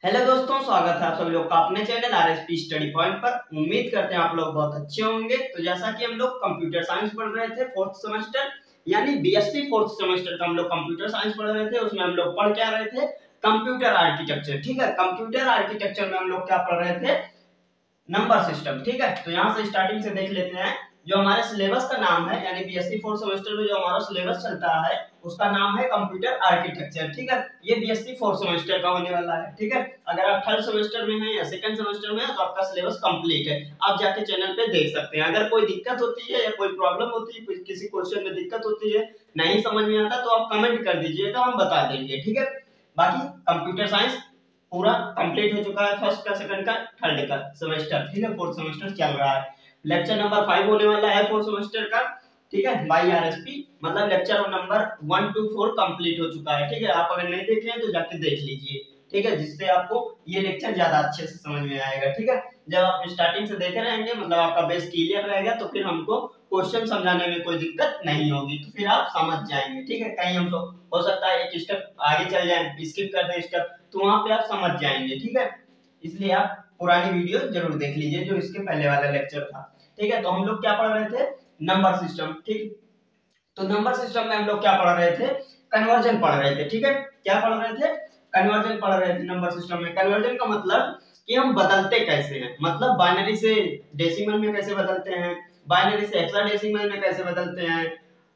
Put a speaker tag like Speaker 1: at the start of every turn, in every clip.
Speaker 1: Hello दोस्तों, स्वागत है आप सभी लोग का अपने चैनल आरएसपी स्टडी पॉइंट पर। उम्मीद करते हैं आप लोग बहुत अच्छे होंगे। तो जैसा कि हम लोग कंप्यूटर साइंस पढ़ रहे थे फोर्थ सेमेस्टर यानी बीएससी फोर्थ सेमेस्टर का हम लोग कंप्यूटर साइंस पढ़ रहे थे, उसमें हम लोग पढ़ क्या रहे थे, कंप्यूटर आर्किटेक्चर। ठीक है, कंप्यूटर आर्किटेक्चर में हम लोग क्या पढ़ रहे थे, नंबर सिस्टम। ठीक है, तो यहाँ से स्टार्टिंग से देख लेते हैं। जो हमारे सिलेबस का नाम है यानी बीएससी फोर्थ सेमेस्टर में जो हमारा सिलेबस चलता है उसका नाम है कंप्यूटर आर्किटेक्चर। ठीक है, ये बीएससी फोर्थ सेमेस्टर का होने वाला है। ठीक है, अगर आप थर्ड सेमेस्टर में हैं या सेकंड सेमेस्टर में हैं तो आपका सिलेबस कंप्लीट है, आप जाके चैनल पे देख सकते हैं। अगर कोई दिक्कत होती है या कोई प्रॉब्लम होती है, किसी क्वेश्चन में दिक्कत होती है, नहीं समझ में आता, तो आप कमेंट कर दीजिएगा, हम बता देंगे। ठीक है, बाकी कंप्यूटर साइंस पूरा कंप्लीट हो चुका है, फर्स्ट का, सेकंड का, थर्ड का सेमेस्टर। ठीक है, फोर्थ सेमेस्टर चल रहा है। लेक्चर नंबर 5 होने वाला है फोर्थ सेमेस्टर का। ठीक है, बाय आरएसपी, मतलब लेक्चर नंबर 1 to 4 कंप्लीट हो चुका है। ठीक है, आप अगर नहीं देखे हैं तो जाके देख लीजिए। ठीक है, जिससे आपको ये लेक्चर ज्यादा अच्छे से समझ में आएगा। ठीक है, जब आप स्टार्टिंग से देखे रहेंगे मतलब आपका बेस क्लियर रहेगा, तो फिर हमको क्वेश्चन समझाने में कोई दिक्कत नहीं होगी, तो फिर आप समझ जाएंगे। ठीक है, कहीं हमको हो सकता है एक स्टेप आगे चल जाए, स्किप कर दें स्टेप, तो वहां पे आप समझ जाएंगे। ठीक है, इसलिए आप पुरानी वीडियो जरूर देख लीजिए जो इसके पहले वाला लेक्चर था। ठीक है, तो हम लोग क्या पढ़ रहे थे, नंबर सिस्टम। ठीक, तो नंबर सिस्टम में हम लोग क्या पढ़ रहे थे, कन्वर्जन पढ़ रहे थे। ठीक है, क्या पढ़ रहे थे, कन्वर्जन पढ़ रहे थे नंबर सिस्टम में। कन्वर्जन का मतलब कि हम बदलते कैसे हैं, मतलब बाइनरी से डेसिमल में कैसे बदलते हैं, बाइनरी से हेक्साडेसिमल में कैसे बदलते हैं,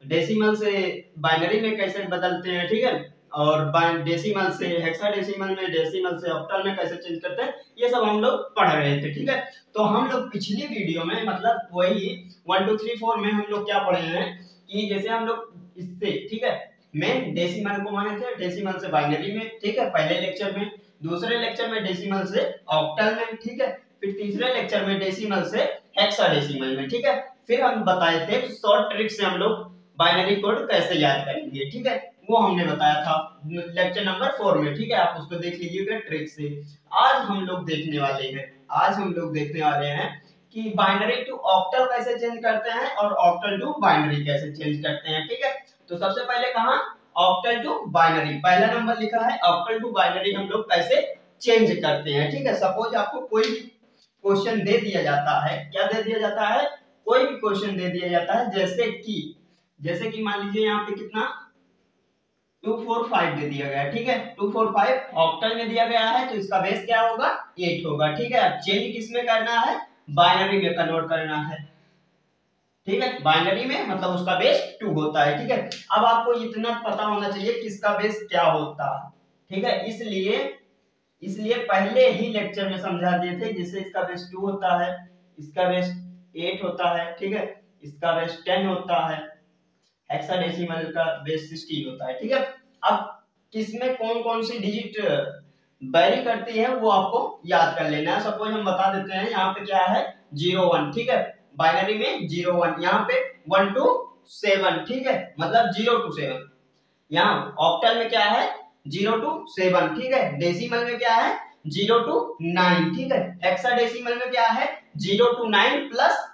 Speaker 1: डेसिमल से बाइनरी में कैसे बदलते हैं। ठीक है, और डेसिमल से हेक्साडेसिमल में, डेसिमल से ऑक्टल में कैसे चेंज करते हैं, ये सब हम लोग पढ़ रहे थे। ठीक है, तो हम लोग पिछली वीडियो में मतलब वही 1 2 3 4 में हम लोग क्या पढ़े हैं कि जैसे हम लोग इससे, ठीक है, में डेसिमल को माने थे, डेसिमल से बाइनरी में। ठीक है, पहले लेक्चर में, दूसरे लेक्चर में डेसिमल से ऑक्टल में। ठीक है, फिर तीसरे लेक्चर में डेसिमल से हेक्साडेसिमल में। ठीक है, फिर हम बताए थे शॉर्ट ट्रिक से हम लोग बाइनरी कोड कैसे याद करेंगे। ठीक है, वो हमने बताया था लेक्चर नंबर 4 में। ठीक है, आप उसको देख लीजिएगा ट्रिक से। आज हम लोग देखने वाले हैं, आज हम लोग देखने वाले हैं कि बाइनरी टू ऑक्टल कैसे चेंज करते हैं और ऑक्टल टू बाइनरी कैसे चेंज करते हैं। ठीक है, तो सबसे पहले कहा ऑक्टल टू बाइनरी, पहला नंबर लिखा है, ऑक्टल टू बाइनरी हम लोग कैसे चेंज करते हैं। ठीक है, सपोज आपको कोई भी क्वेश्चन दे दिया जाता है, क्या दे दिया जाता है, कोई भी क्वेश्चन दे दिया जाता है, जैसे कि मान लीजिए यहाँ पे कितना 245 दे दिया गया है। ठीक है, 245 ऑक्टल में दिया गया है, तो इसका बेस क्या होगा, 8 होगा। ठीक है, अब चेंज किस में करना है, बाइनरी में कन्वर्ट करना है। ठीक है, बाइनरी में मतलब उसका बेस 2 होता है। ठीक है, अब आपको इतना पता होना चाहिए किसका बेस क्या होता है। ठीक है, इसलिए पहले ही लेक्चर में समझा दिए थे, जिससे इसका बेस 2 होता है, इसका बेस 8 होता है। ठीक है, इसका बेस 10 होता है, हेक्साडेसिमल का बेस 16 होता है। ठीक है, अब किसमें कौन कौन सी डिजिट वेरी करती है वो आपको याद कर लेना है। सपोज हम बता देते हैं, यहाँ पे क्या है 0 1। ठीक है, बाइनरी में 0 1, यहाँ पे 1 to 7। ठीक है, मतलब 0 to 7। यहाँ ऑक्टल में क्या है 0 to 7। ठीक है, डेसिमल में क्या है 0 to 9। ठीक है, हेक्साडेसिमल में क्या है 0 to 9 प्लस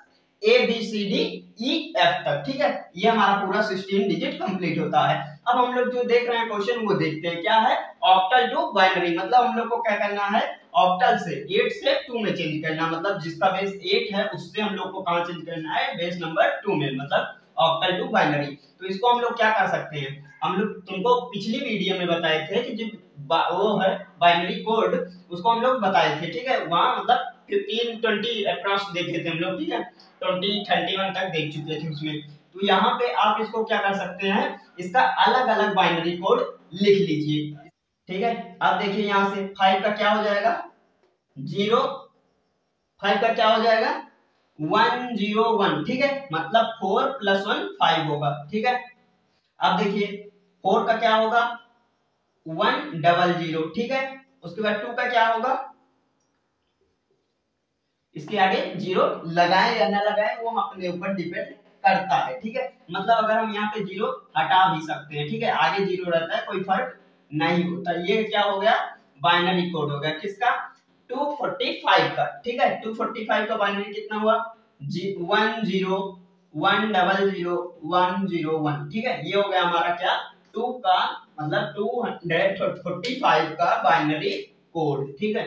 Speaker 1: ABCDEF तक। ठीक है, ये हमारा पूरा 16 डिजिट कंप्लीट होता है। अब हम लोग जो देख रहे हैं क्वेश्चन वो देखते हैं, क्या है ऑक्टल टू बाइनरी, मतलब हम लोग को क्या करना है, ऑक्टल से 8 से 2 में चेंज करना, मतलब जिसका बेस 8 है उससे हम लोग को कहां चेंज करना है, बेस नंबर 2 में, मतलब ऑक्टल टू बाइनरी। तो इसको हम लोग क्या कर सकते हैं, हम लोग तुमको पिछली वीडियो में बताए थे कि जो वो है बाइनरी कोड, उसको हम लोग बताए थे। ठीक है, वहां मतलब 15 20 अप्रॉक्स देखे थे हम लोग। ठीक है, 20 31 तक देख चुके थे उसमें। तो यहाँ पे आप इसको क्या कर सकते हैं, इसका अलग अलग बाइनरी कोड लिख लीजिए। ठीक है, आप देखिए यहाँ से 5 का क्या हो जाएगा 0, 5 का क्या हो जाएगा 1 0 1। ठीक है, मतलब 4 + 1 5 होगा। ठीक है, अब देखिए 4 का क्या होगा 1 0 0। ठीक है, उसके बाद 2 का क्या होगा, इसके आगे 0 लगाए या ना लगाए वो अपने ऊपर डिपेंड करता है। ठीक है, मतलब अगर हम यहाँ पे 0 हटा भी सकते हैं। ठीक है, आगे 0 रहता है, कोई फर्क नहीं होता। ये क्या हो गया बाइनरी कोड हो गया किसका 245 का। ठीक है, 245 का बाइनरी कितना हुआ 1 0 1 0 0 1 0 1। ठीक है, ये हो गया हमारा क्या 2 का मतलब 245 का बाइनरी कोड, ठीक है,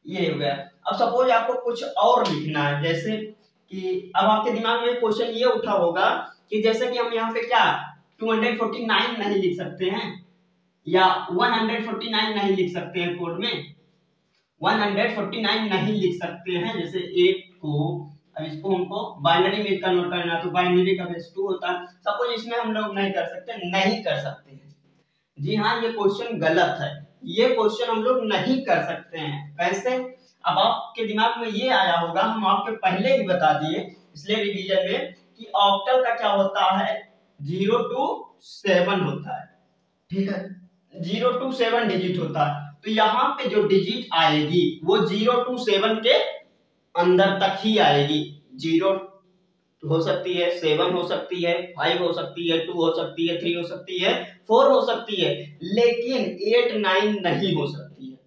Speaker 1: ये हो गया। अब सपोज आपको कुछ और लिखना है, जैसे कि अब आपके दिमाग में क्वेश्चन ये उठा होगा कि जैसे कि हम यहाँ पे क्या 249 नहीं लिख सकते हैं या 149 नहीं लिख सकते हैं, कोड में 149 नहीं लिख सकते हैं, जैसे 8 को, अब इसको हमको बाइनरी में कन्वर्ट करना है तो बाइनरी का बेस 2 होता है, सपोज इसमें हम लोग नहीं कर सकते, नहीं कर सकते हैं। जी हाँ, ये क्वेश्चन गलत है, ये क्वेश्चन हम लोग नहीं कर सकते हैं। कैसे? अब आपके दिमाग में ये आया होगा, हम आपके पहले ही बता दिए इसलिए रिवीजन में कि ऑक्टल का क्या होता है, 0 to 7 होता है, ठीक है, 0 to 7 डिजिट होता है। तो यहाँ पे जो डिजिट आएगी वो 0 to 7 के अंदर तक ही आएगी। 0 हो सकती है, 7 हो सकती है, 5 हो सकती है, 2 हो सकती है, 3 हो सकती है, 4 हो सकती है, लेकिन 8 9 नहीं हो सकती है।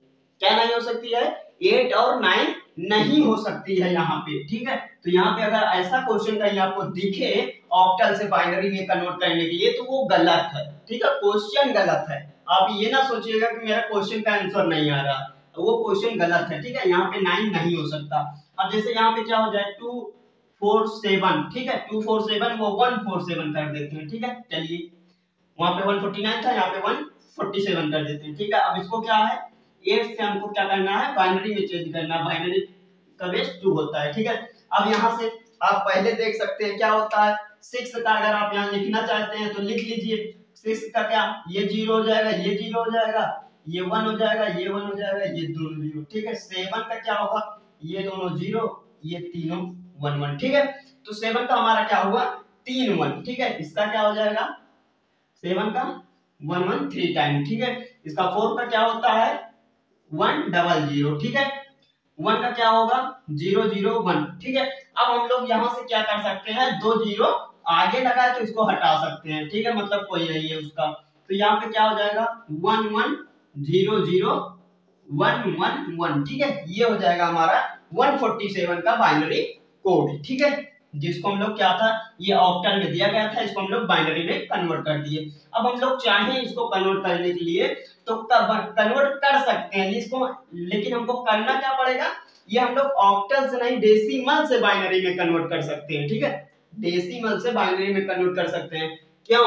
Speaker 1: क्या नहीं हो सकती है? 8 और 9 नहीं हो सकती है यहाँ पे, ठीक है। तो यहाँ पे अगर ऐसा क्वेश्चन कहीं आपको दिखे ऑक्टल से बाइनरी में कन्वर्ट करने के लिए तो वो गलत है, ठीक है, क्वेश्चन गलत है। आप ये ना सोचिएगा कि मेरा क्वेश्चन का आंसर नहीं आ रहा, वो क्वेश्चन गलत है, ठीक है, यहाँ पे 9 नहीं हो सकता। अब जैसे यहाँ पे क्या हो जाए 247, ठीक है, 247 वो 147 कर देते हैं, ठीक है, चलिए वहां पे 149 था, यहाँ पे 147 कर देते हैं, ठीक है। अब इसको क्या है 8 से हमको क्या करना है, बाइनरी में चेंज करना है, बाइनरी का बेस 2 होता है, ठीक है। अब यहाँ से आप पहले देख सकते हैं क्या होता है, 6 का अगर आप यहाँ लिखना चाहते हैं तो लिख लीजिए, 6 का क्या, ये 0 हो जाएगा, ये 0 हो जाएगा, ये 1 हो जाएगा, ये 1 हो जाएगा, ये दोनों 0, ठीक है। 7 का क्या होगा, ये दोनों 0, ये तीनों 1 1, ठीक है। तो 7 का हमारा क्या हुआ 3 1, ठीक है। इसका क्या हो जाएगा 7 का 1 1 3 टाइम, ठीक है। इसका 4 का क्या होता है 1 0 0, ठीक है। 1 का क्या होगा 0 0 1, ठीक है। अब हम लोग यहाँ से क्या कर सकते हैं, 2 0 आगे लगा तो इसको हटा सकते हैं, ठीक है, मतलब कोई नहीं है उसका। तो यहाँ पे क्या हो जाएगा 1 1 0 0 1 1 1, ठीक है। ये हो जाएगा हमारा 147 का बाइनरी कोड, ठीक है, जिसको हम लोग क्या था, ये ऑक्टल में दिया गया था, इसको हम लोग बाइनरी में कन्वर्ट कर दिए। अब हम लोग चाहें इसको कन्वर्ट करने के लिए तो कन्वर्ट कर सकते हैं इसको, लेकिन हमको करना क्या पड़ेगा, ये हम लोग ऑक्टल से नहीं डेसिमल से बाइनरी में कन्वर्ट कर सकते हैं, ठीक है, डेसिमल से बाइनरी में कन्वर्ट कर सकते हैं। क्यों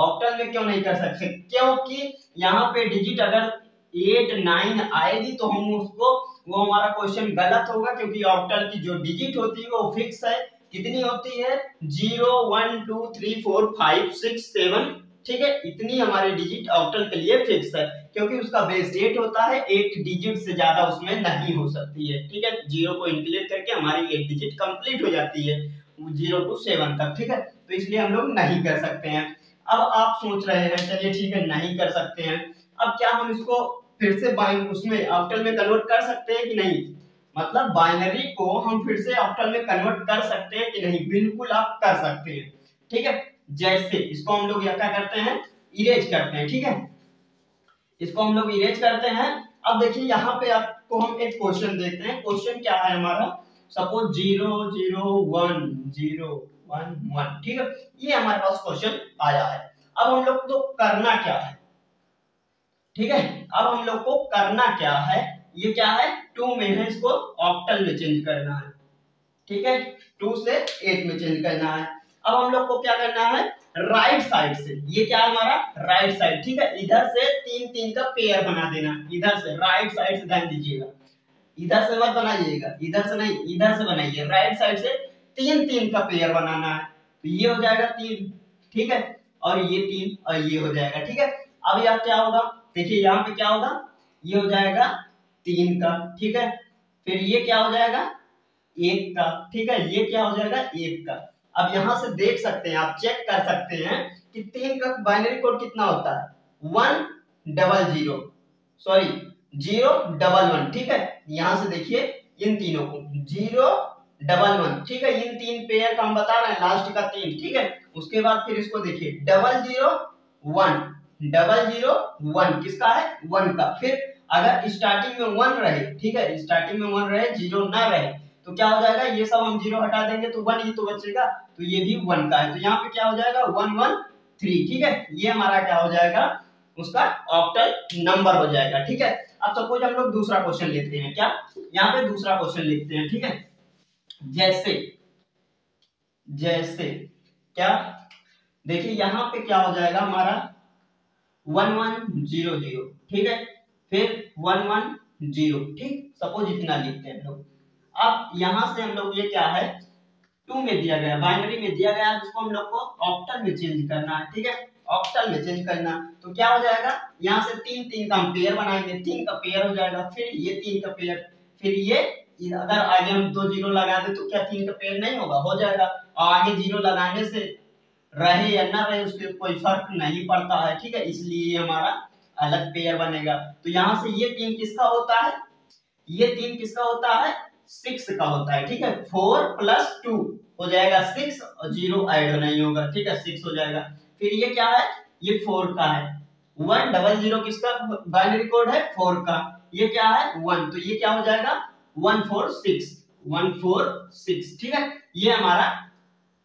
Speaker 1: ऑक्टल में क्यों नहीं कर सकते, क्योंकि यहाँ पे डिजिट अगर 8 9 आएगी तो हम उसको, वो हमारा क्वेश्चन गलत होगा, क्योंकि ऑक्टल की जो डिजिट होती है वो फिक्स है, कितनी होती है 0 1 2 3 4 5 6 7, ठीक है, इतनी हमारी डिजिट ऑक्टल के लिए फिक्स है, क्योंकि उसका बेस 8 होता है, 8 डिजिट से ज्यादा उसमें नहीं हो सकती है, ठीक है। 0 को इंक्लूड करके हमारी 8 डिजिट कंप्लीट हो जाती है 0 to 7 तक, ठीक है, तो इसलिए हम लोग नहीं कर सकते हैं। अब आप सोच रहे हैं चलिए ठीक है नहीं कर सकते हैं, अब क्या हम इसको फिर से उसमें ऑक्टल में कन्वर्ट कर सकते हैं कि नहीं, मतलब बाइनरी को हम फिर से ऑक्टल में कन्वर्ट कर सकते हैं कि नहीं, बिल्कुल आप कर सकते हैं, ठीक है। जैसे इसको हम लोग क्या करते हैं इरेज करते हैं, ठीक है, इसको हम लोग इरेज करते हैं। अब देखिए यहाँ पे आपको हम एक क्वेश्चन देते हैं, क्वेश्चन क्या है हमारा, सपोज 0 0 1 0 1 1, ठीक है, ये हमारे पास क्वेश्चन आया है। अब हम लोग को करना क्या है, ठीक है, अब हम लोग को करना क्या है, ये क्या है 2 में है, इसको ऑक्टल में चेंज करना है, ठीक है, 2 से 8 में चेंज करना है। अब हम लोग को क्या करना है राइट साइड से, ये क्या है हमारा राइट साइड, ठीक है, इधर से 3 3 का पेयर बना देना, इधर से राइट साइड से ध्यान दीजिएगा, इधर से मत बनाइएगा, इधर से नहीं इधर से बनाइए, राइट साइड से 3 3 का पेयर बनाना है, तो ये हो जाएगा 3, ठीक है, और ये 3 और ये हो जाएगा, ठीक है। अब यह क्या होगा, देखिए यहाँ पे क्या होगा, ये हो जाएगा 3 का, ठीक है, फिर ये क्या हो जाएगा 1 का, ठीक है, ये क्या हो जाएगा 1 का। अब यहाँ से देख सकते हैं, आप चेक कर सकते हैं कि 3 का बाइनरी कोड कितना होता है 1 0 0, सॉरी 0 1 1, ठीक है, यहाँ से देखिए इन तीनों को 0 1 1, ठीक है, इन 3 पेयर का हम बता रहे हैं, लास्ट का 3, ठीक है। उसके बाद फिर इसको देखिए 0 0 1 0 0 1, किसका है 1 का। फिर अगर स्टार्टिंग में 1 रहे, ठीक है, स्टार्टिंग में 1 रहे 0 ना रहे तो क्या हो जाएगा, ये सब हम 0 हटा देंगे तो 1 ही तो बचेगा, तो ये भी 1 का है, तो यहाँ पे क्या हो जाएगा 1 1 3, ठीक है, ये हमारा क्या हो जाएगा उसका ऑक्टल नंबर हो जाएगा, ठीक है। अब सपोज हम लोग दूसरा क्वेश्चन लेते हैं, क्या यहाँ पे दूसरा क्वेश्चन लिखते हैं, ठीक है। जैसे जैसे क्या, देखिए यहाँ पे क्या हो जाएगा हमारा 1100, ठीक है, फिर 110, ठीक, सपोज इतना लिखते हैं हम लोग। अब यहां से हम लोग ये क्या है 2 में दिया गया, बाइनरी में दिया गया, जिसको हम लोग को ऑक्टल में चेंज करना है, ठीक है, ऑक्टल में चेंज करना। तो क्या हो जाएगा, यहाँ से 3 3 का हम पेयर बनाएंगे, 3 का पेयर हो जाएगा, फिर ये 3 का पेयर, फिर ये, अगर आगे हम 2 जीरो लगा दे तो क्या 3 का पेयर नहीं होगा, हो जाएगा। और आगे जीरो लगाने से रहे या ना रहे उसके कोई फर्क नहीं पड़ता है, ठीक है, इसलिए हमारा अलग पेयर बनेगा। तो यहाँ से ये 3 किसका होता है, ये 3 किसका होता है, 6 का होता है, ठीक है। 4 + 2 हो जाएगा 6 और 0 ऐड नहीं होगा, ठीक है, 6 हो जाएगा। फिर ये क्या है, ये 4 का है, 100 किसका बाइनरी कोड है, 4 का, ये क्या है 1, तो ये क्या हो जाएगा 146, 146, ठीक है। ये हमारा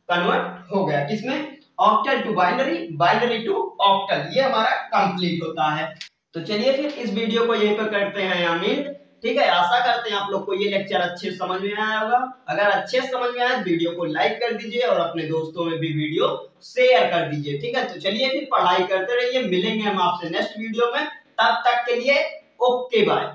Speaker 1: कन्वर्ट हो गया किसमें, octal to binary, binary to octal, ये हमारा कंप्लीट होता है। तो चलिए फिर इस वीडियो को यहीं पर करते हैं एंड, ठीक है। आशा करते हैं आप लोग को ये लेक्चर अच्छे समझ में आया होगा। अगर अच्छे समझ में आया वीडियो को लाइक कर दीजिए और अपने दोस्तों में भी वीडियो शेयर कर दीजिए, ठीक है। तो चलिए फिर पढ़ाई करते रहिए, मिलेंगे हम आपसे नेक्स्ट वीडियो में, तब तक के लिए ओके बाय।